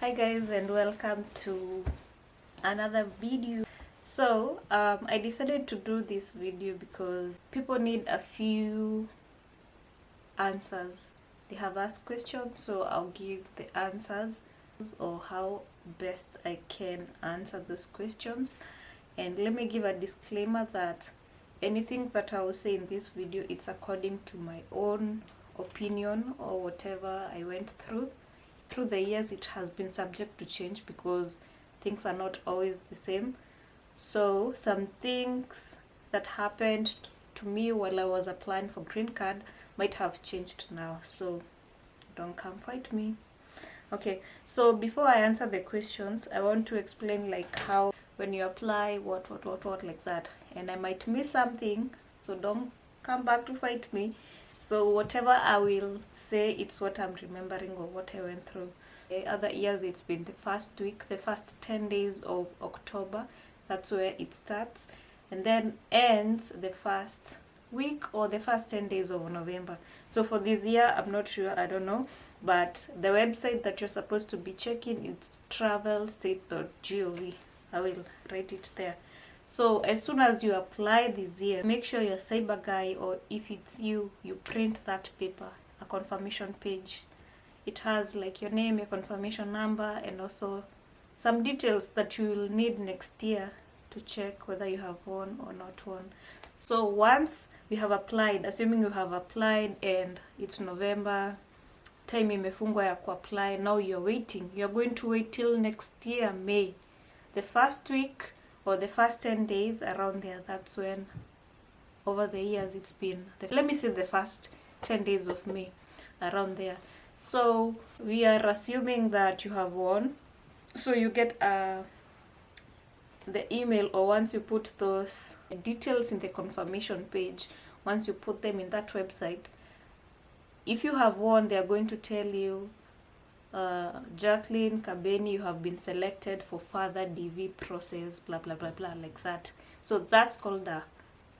Hi guys, and welcome to another video. So I decided to do this video because people need a few answers. They have asked questions, so I'll give the answers or how best I can answer those questions. And let me give a disclaimer that anything that I will say in this video, it's according to my own opinion or whatever I went through. Through the years, it has been subject to change because things are not always the same. So some things that happened to me while I was applying for green card might have changed now, so don't come fight me. Okay, so before I answer the questions, I want to explain like how when you apply what like that, and I might miss something, so don't come back to fight me. So whatever I will say, it's what I'm remembering or what I went through. The other years, it's been the first week, the first 10 days of October. That's where it starts, and then ends the first week or the first 10 days of November. So for this year, I'm not sure, I don't know, but the website that you're supposed to be checking is travelstate.gov. I will write it there. So as soon as you apply this year, make sure your cyber guy, or if it's you print that paper, a confirmation page. It has like your name, your confirmation number, and also some details that you will need next year to check whether you have won or not won. So once you have applied, assuming you have applied and it's November, time imefungwa ya kuapply, now you're waiting. You're going to wait till next year, May. The first week or the first 10 days around there, that's when over the years it's been, let me say the first 10 days of May, around there. So we are assuming that you have won. So you get the email, or once you put those details in the confirmation page, once you put them in that website, if you have won, they are going to tell you, Jacqueline Kabeni, you have been selected for further DV process, blah blah blah blah, like that. So that's called a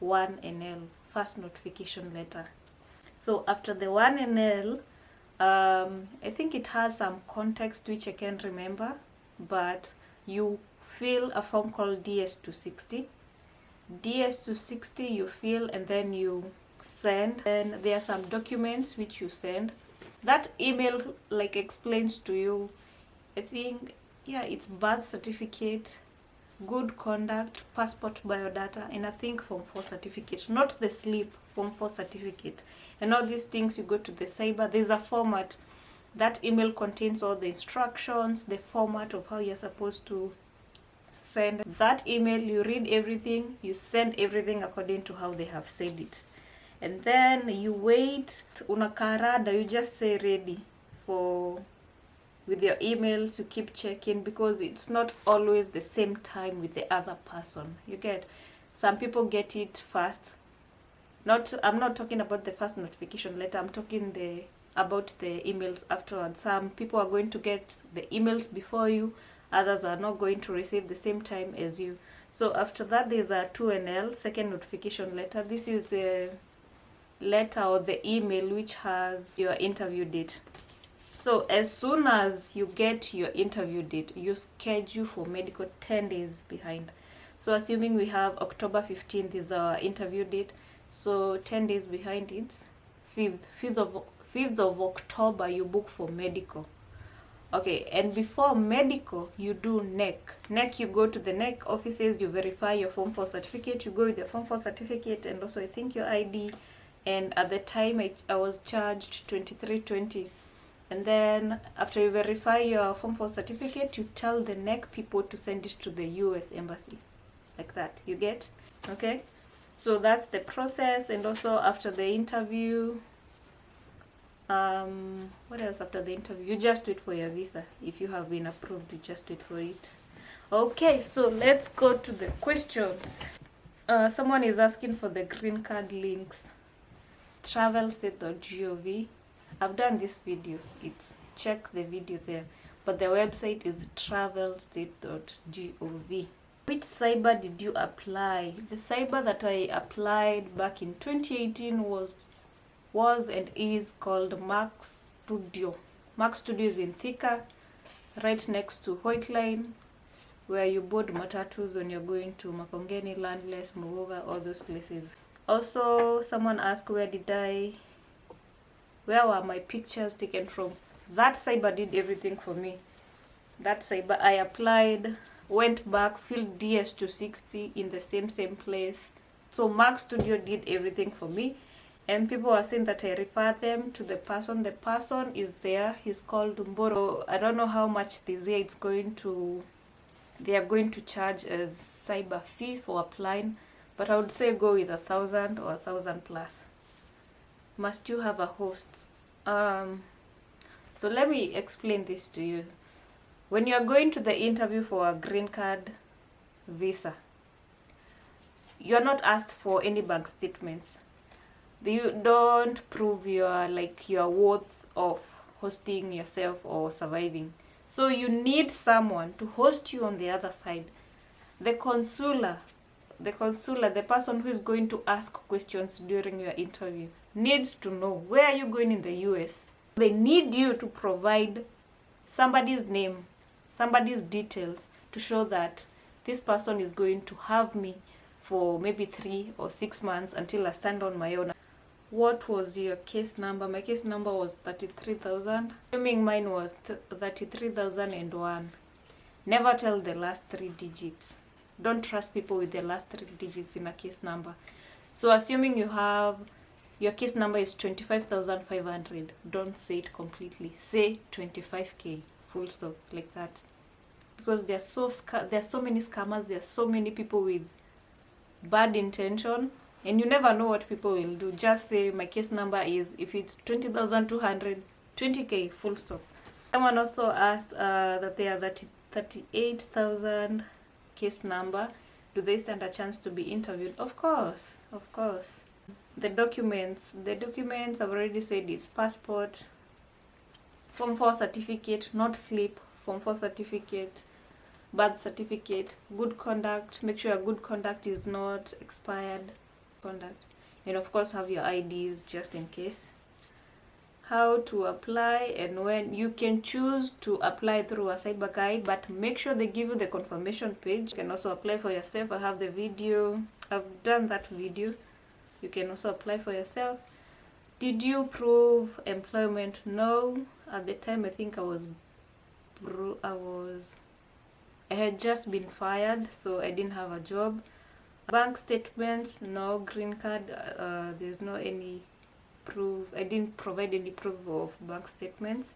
1NL, first notification letter. So after the 1NL, I think it has some context which I can't remember, but you fill a form called DS260. DS260 you fill, and then you send. Then there are some documents which you send. That email like explains to you, I think, yeah, it's birth certificate, good conduct, passport, biodata, and I think Form 4 certificate, not the slip, Form 4 certificate. And all these things, you go to the cyber, there's a format. That email contains all the instructions, the format of how you're supposed to send that email. You read everything, you send everything according to how they have said it. And then you wait, unakarada, you just say ready for with your emails. You keep checking because it's not always the same time with the other person. You get, some people get it fast. I'm not talking about the first notification letter, I'm talking about the emails afterwards. Some people are going to get the emails before you, others are not going to receive the same time as you. So after that, there's a 2NL, second notification letter. This is the letter or the email which has your interview date. So as soon as you get your interview date, you schedule for medical 10 days behind. So assuming we have October 15th is our interview date, so 10 days behind, it's 5th of October you book for medical. Okay, and before medical, you do NEC. You go to the NEC offices, you verify your Form 4 certificate, you go with the Form 4 certificate, and also I think your ID. And at the time, I was charged 23.20. And then after you verify your Form 4 certificate, you tell the NEC people to send it to the US Embassy. Like that, you get? Okay? So that's the process. And also after the interview, what else after the interview? You just wait for your visa. If you have been approved, you just wait for it. Okay, so let's go to the questions. Someone is asking for the green card links. Travelstate.gov. I've done this video, it's check the video there, but the website is travelstate.gov. Which cyber did you apply? The cyber that I applied back in 2018 was and is called Max Studio. Max Studio is in Thika. right next to Hoyt Line, where you board matatus when you're going to Makongeni, Landless, Muguga, all those places. Also, someone asked where were my pictures taken from. That cyber did everything for me. That cyber, I applied, went back, filled DS260 in the same place. So Mac Studio did everything for me. And people are saying that I refer them to the person. The person is there. He's called Mboro. I don't know how much they say they are going to charge as cyber fee for applying, but I would say go with 1,000 or 1,000 plus. Must you have a host? So let me explain this to you. When you are going to the interview for a green card visa, you are not asked for any bank statements. You don't prove your worth of hosting yourself or surviving. So you need someone to host you on the other side. The consular, the person who is going to ask questions during your interview, needs to know where are you going in the US. They need you to provide somebody's name, somebody's details to show that this person is going to have me for maybe 3 or 6 months until I stand on my own. What was your case number? My case number was 33,000. Assuming mine was 33,001. Never tell the last 3 digits. Don't trust people with the last 3 digits in a case number. So assuming your case number is 25,500, don't say it completely. Say 25K, full stop, like that. Because there are so many scammers, there are so many people with bad intention. And you never know what people will do. Just say my case number is, if it's 20,200, 20K, full stop. Someone also asked that they are 38,000 case number. Do they stand a chance to be interviewed? Of course, of course. The documents I've already said it's passport, Form 4 certificate, not slip, Form 4 certificate, birth certificate, good conduct. Make sure your good conduct is not expired. Conduct, and of course have your IDs just in case. How to apply and when. You can choose to apply through a cyber guide, but make sure they give you the confirmation page. You can also apply for yourself. I have the video, I've done that video. You can also apply for yourself. Did you prove employment? No. At the time I think I had just been fired, so I didn't have a job. Bank statements, no. Green card, there's no any proof. I didn't provide any proof of bank statements.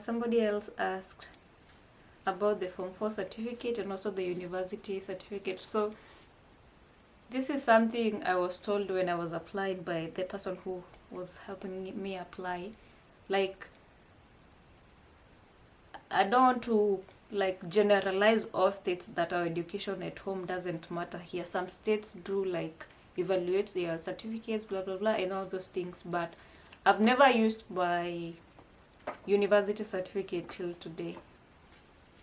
Somebody else asked about the Form 4 certificate and also the university certificate. So this is something I was told when I was applying by the person who was helping me apply. Like, I don't want to generalize all states that our education at home doesn't matter here. Some states do evaluate their certificates, blah blah blah, and all those things, but I've never used my university certificate till today.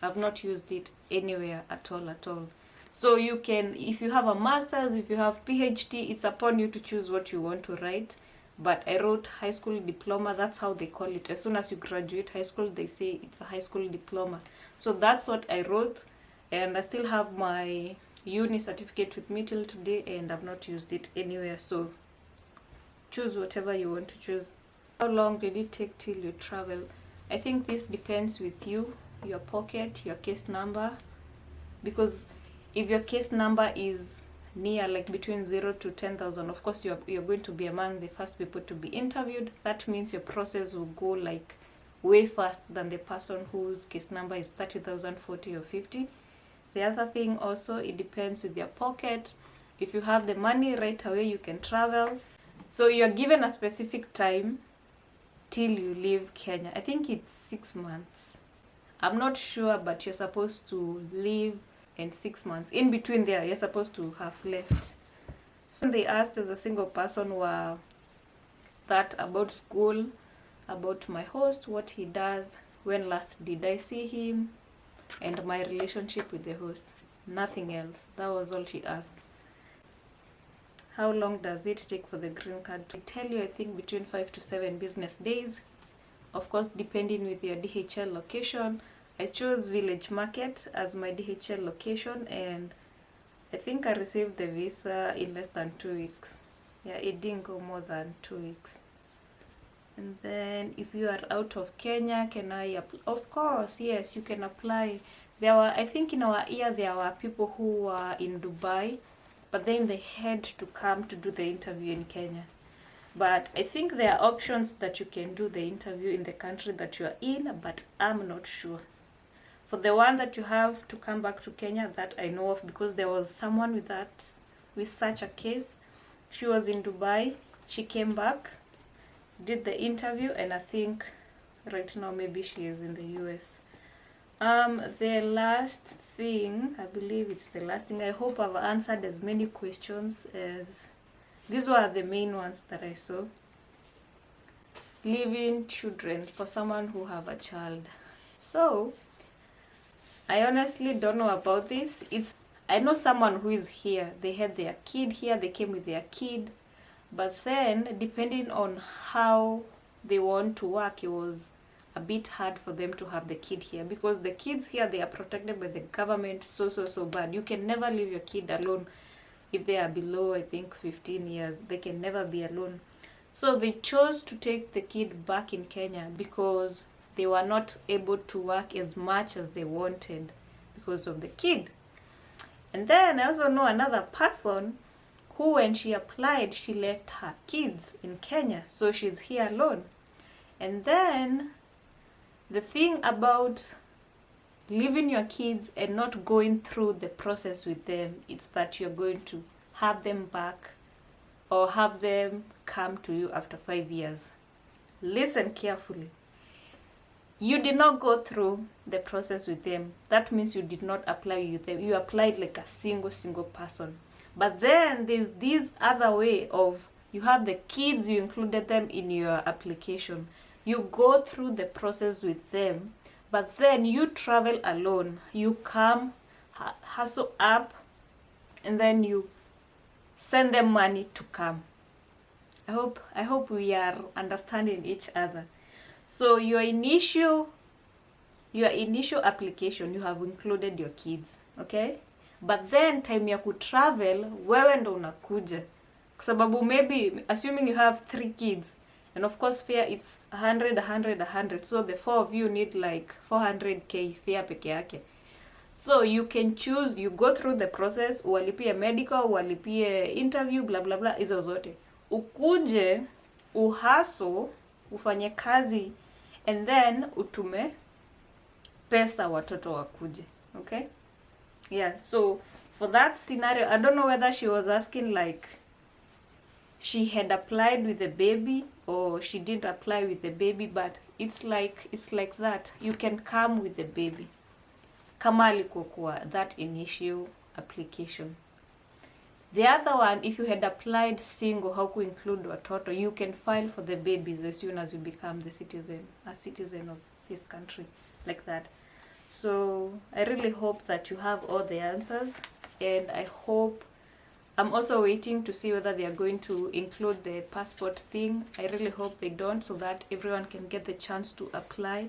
I've not used it anywhere at all. So you can, if you have a master's, if you have PhD, it's upon you to choose what you want to write. But I wrote high school diploma. That's how they call it. As soon as you graduate high school, they say it's a high school diploma. So that's what I wrote, and I still have my uni certificate with me till today, and I've not used it anywhere. So choose whatever you want to choose. How long did it take till you travel? I think this depends with you, your pocket, your case number. Because if your case number is near between 0 to 10,000, of course you're going to be among the first people to be interviewed. That means your process will go way faster than the person whose case number is 30,000, 40 or 50. The other thing also, it depends with your pocket. If you have the money right away, you can travel. So you're given a specific time till you leave Kenya. I think it's 6 months. I'm not sure, but you're supposed to leave in 6 months. In between there, you're supposed to have left. So they asked as a single person that about school, about my host, what he does, when last did I see him, and my relationship with the host. Nothing else. That was all she asked. How long does it take for the green card? To tell you, I think between 5 to 7 business days. Of course, depending with your DHL location. I chose Village Market as my DHL location, and I think I received the visa in less than 2 weeks. Yeah, it didn't go more than 2 weeks. And then if you are out of Kenya, can I apply? Of course, yes, you can apply. There were, I think in our year, there were people who were in Dubai, but then they had to come to do the interview in Kenya. But I think there are options that you can do the interview in the country that you are in, but I'm not sure. For the one that you have to come back to Kenya, that I know of, because there was someone with such a case. She was in Dubai, she came back, did the interview, and I think right now maybe she is in the US. The last thing, I believe it's the last thing, I hope I've answered as many questions as these were the main ones that I saw. Leaving children for someone who have a child. So I honestly don't know about this. I know someone who is here. They had their kid here, they came with their kid, but then depending on how they want to work, it was a bit hard for them to have the kid here, because the kids here, they are protected by the government so bad. You can never leave your kid alone. If they are below, I think 15 years, they can never be alone. So they chose to take the kid back in Kenya because they were not able to work as much as they wanted because of the kid. And then I also know another person who, when she applied, she left her kids in Kenya, so she's here alone. And then the thing about leaving your kids and not going through the process with them, it's that you're going to have them back or have them come to you after 5 years. Listen carefully. You did not go through the process with them. That means you did not apply with them. You applied like a single person. But then there's this other way of, you have the kids, you included them in your application. You go through the process with them, but then you travel alone. You come, hustle up, and then you send them money to come. I hope we are understanding each other. So your initial application, you have included your kids, okay? But then time ya kutravel, wewe ndo unakuja. Kwa sababu maybe, assuming you have 3 kids, and of course fare it's 100, so the 4 of you need like 400k fare peke yake. So you can choose, you go through the process, uwalipie medical, uwalipie interview, blah blah blah, hizo zote. Ukuje, uhaso, ufanye kazi, and then utume pesa watoto wakuje, okay? Yeah, so for that scenario, I don't know whether she was asking like she had applied with the baby or she didn't apply with the baby, but it's like that. You can come with the baby. Kama alikokuwa that initial application. The other one, if you had applied single, how could include watoto, you can file for the babies as soon as you become a citizen of this country, like that. So I really hope that you have all the answers, and I'm also waiting to see whether they are going to include the passport thing. I really hope they don't, so that everyone can get the chance to apply.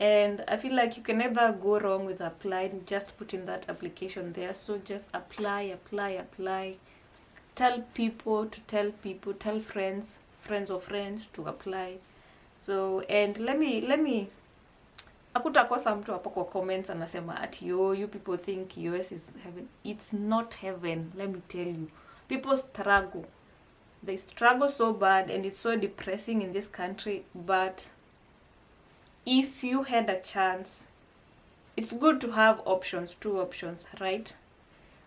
And I feel like you can never go wrong with applying, just putting that application there. So just apply. Tell people, tell friends of friends to apply. So, and let me hakutakosa mtu hapo kwa comments anasema ati you people think US is heaven. It's not heaven, let me tell you. People struggle. They struggle so bad, and it's so depressing in this country. But if you had a chance, it's good to have options, 2 options, right?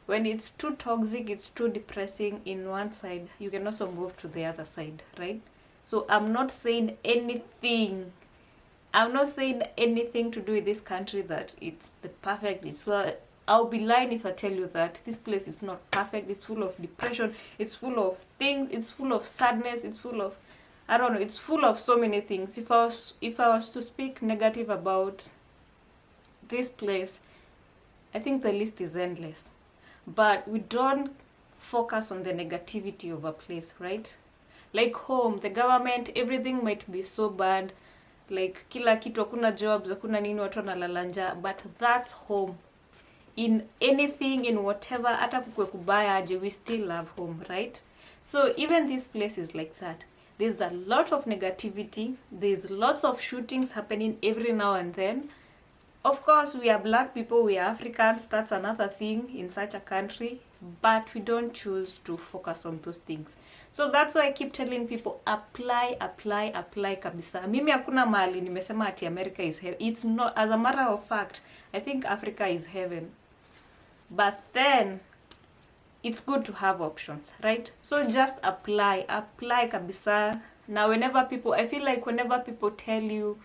When it's too toxic, it's too depressing in one side, you can also move to the other side, right? So I'm not saying anything to do with this country that it's the perfect. I'll be lying if I tell you that this place is not perfect. It's full of depression, it's full of things, it's full of sadness, it's full of, I don't know, it's full of so many things. If I was to speak negative about this place, I think the list is endless. But we don't focus on the negativity of a place, right? Like home, the government, everything might be so bad. like kila kitu, hakuna jobs, hakuna nini, watu wanalala njaa, but that's home. In anything, in whatever, hata kukwe kubaya aje, we still love home, right? So even this place is like that. There's a lot of negativity, there's lots of shootings happening every now and then. Of course, we are black people, we are Africans, that's another thing in such a country, but we don't choose to focus on those things. So that's why I keep telling people, apply kabisa. Mimi hakuna mahali nimesema ati America is heaven. It's not. As a matter of fact, I think Africa is heaven. But then, it's good to have options, right? So just apply kabisa. Now I feel like whenever people tell you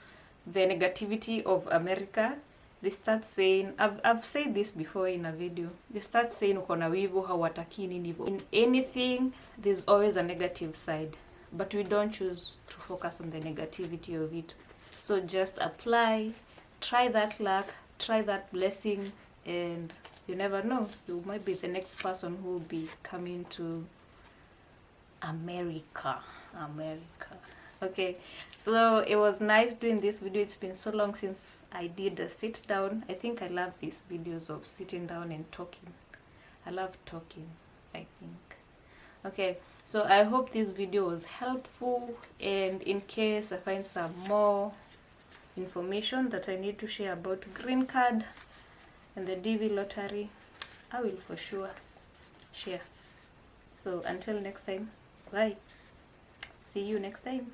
the negativity of America, they start saying, I've said this before in a video, they start saying uko na wivu, hawataki nini hivyo. In anything, there's always a negative side, but we don't choose to focus on the negativity of it. So just apply, try that luck, try that blessing, and you never know, you might be the next person who will be coming to America. Okay, so it was nice doing this video. It's been so long since I did a sit down. I think I love these videos of sitting down and talking. I love talking, I think. Okay, so I hope this video was helpful, and in case I find some more information that I need to share about Greencard and the DV lottery, I will for sure share. So until next time, bye. See you next time.